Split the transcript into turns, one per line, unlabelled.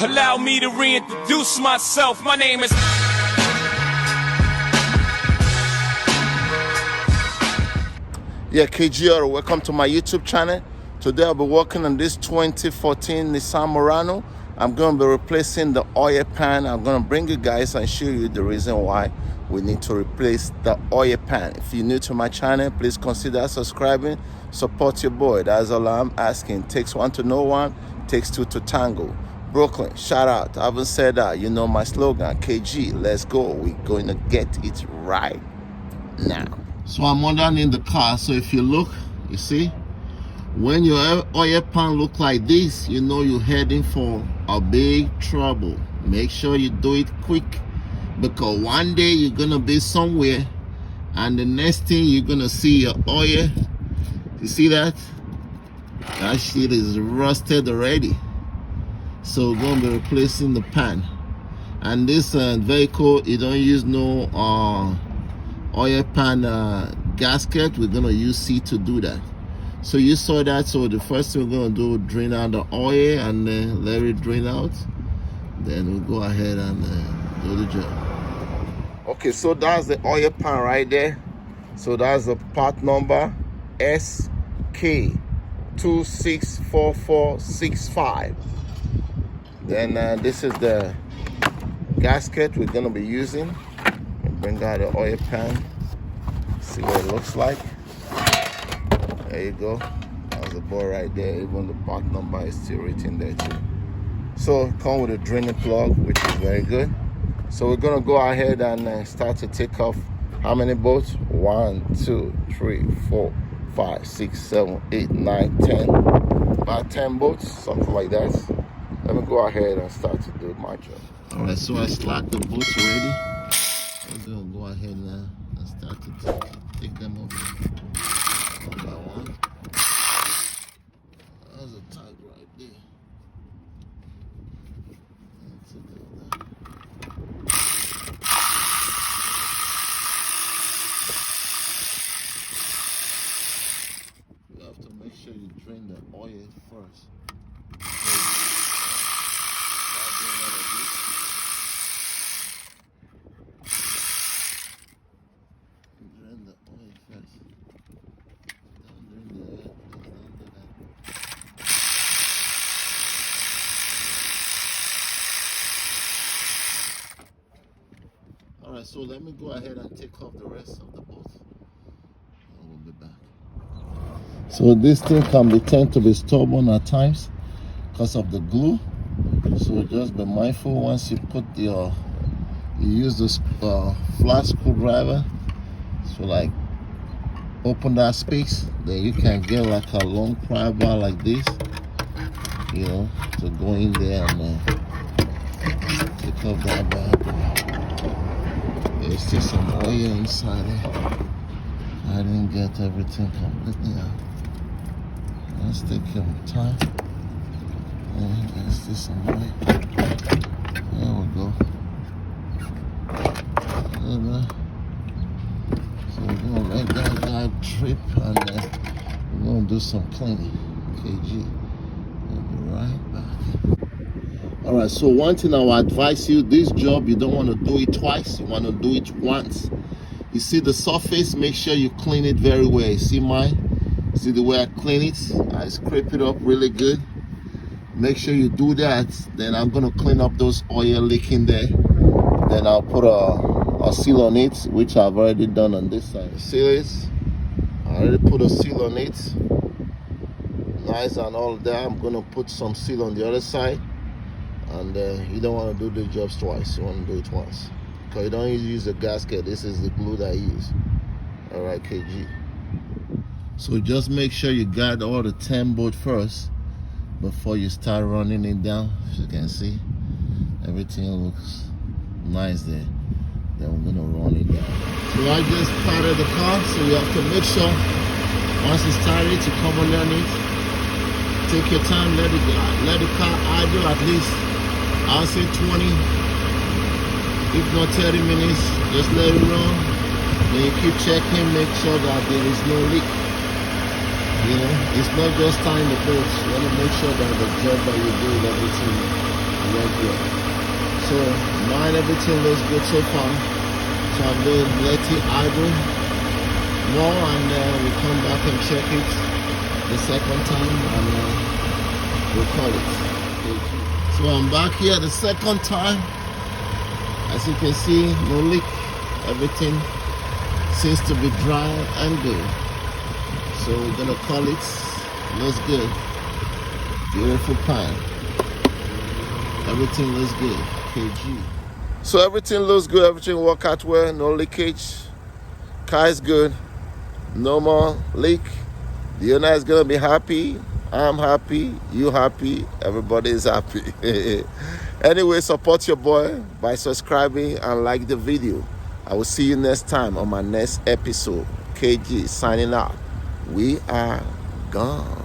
Allow me to reintroduce myself. My name is...
Yeah, KGR, welcome to my YouTube channel. Today I'll be working on this 2014 Nissan Murano. I'm going to be replacing the oil pan. I'm going to bring you guys and show you the reason why we need to replace the oil pan. If you're new to my channel, please consider subscribing. Support your boy. That's all I'm asking. Takes one to know one, takes two to tango. Brooklyn, shout out. I haven't said that. You know my slogan, KG, let's go. We're going to get it right now. So I'm underneath the car. So if you look, you see, when your oil pan look like this, you know you're heading for a big trouble. Make sure you do it quick, because one day you're gonna be somewhere and the next thing you're gonna see your oil. You see that? That shit is rusted already. So we're gonna be replacing the pan. And this vehicle, it don't use no oil pan gasket. We're gonna use C to do that. So you saw that. So the first thing we're gonna do, drain out the oil and then let it drain out. Then we'll go ahead and do the job. Okay, so that's the oil pan right there. So that's the part number SK264465. Then this is the gasket we're gonna be using. Bring out the oil pan, see what it looks like. There you go. That's the ball right there. Even the part number is still written there too. So come with a draining plug, which is very good. So we're gonna go ahead and start to take off how many bolts? 1, 2, 3, 4, 5, 6, 7, 8, 9, 10. About 10 bolts, something like that. Let me go ahead and start to do my job. All right, so I slacked the bolts already. We're gonna go ahead now and start to take them off one by one. That's a tag right there. You have to make sure you drain the oil first. Alright, so let me go ahead and take off the rest of the bolts. And we'll be back. So this thing can tend to be stubborn at times because of the glue. So just be mindful once you put you use this flat screwdriver. So like open that space, then you can get like a long pry bar like this, you know, to go in there and take off that bar. There's still some oil inside there. I didn't get everything completely out. Let's take your time. And there's still some oil. There we go. So we're gonna let that guy drip and then we're gonna do some cleaning. KG. We'll be right back. Alright, so one thing I will advise you, this job, you don't want to do it twice, you want to do it once. You see the surface, make sure you clean it very well. You see mine? See the way I clean it? I scrape it up really good. Make sure you do that. Then I'm going to clean up those oil leaking there. Then I'll put a seal on it, which I've already done on this side. See this? I already put a seal on it. Nice and all that. I'm going to put some seal on the other side. And you don't want to do the jobs twice. You want to do it once. Because you don't use the gasket. This is the glue that I use. Alright, KG. So just make sure you got all the 10 bolts first before you start running it down. As you can see, everything looks nice there. Then we're going to run it down. So I just started the car. So you have to make sure once it's started to come underneath. Take your time. Let the car idle at least, I'll say 20, if not 30 minutes. Just let it run. Then you keep checking, make sure that there is no leak. You know, it's not just tying the bolts. You want to make sure that the job that you do, everything work well. So mine, everything looks good so far. So I'm going to let it idle more, and we'll come back and check it the second time, and we'll call it. Okay. So I'm back here the second time. As you can see, no leak. Everything seems to be dry and good. So we're gonna call it. Looks good. Beautiful pan. Everything looks good. KG. So everything looks good. Everything work out well. No leakage. Car is good. No more leak. The owner is gonna be happy. I'm happy. You happy. Everybody is happy. Anyway, support your boy by subscribing and like the video. I will see you next time on my next episode. KG signing out. We are gone.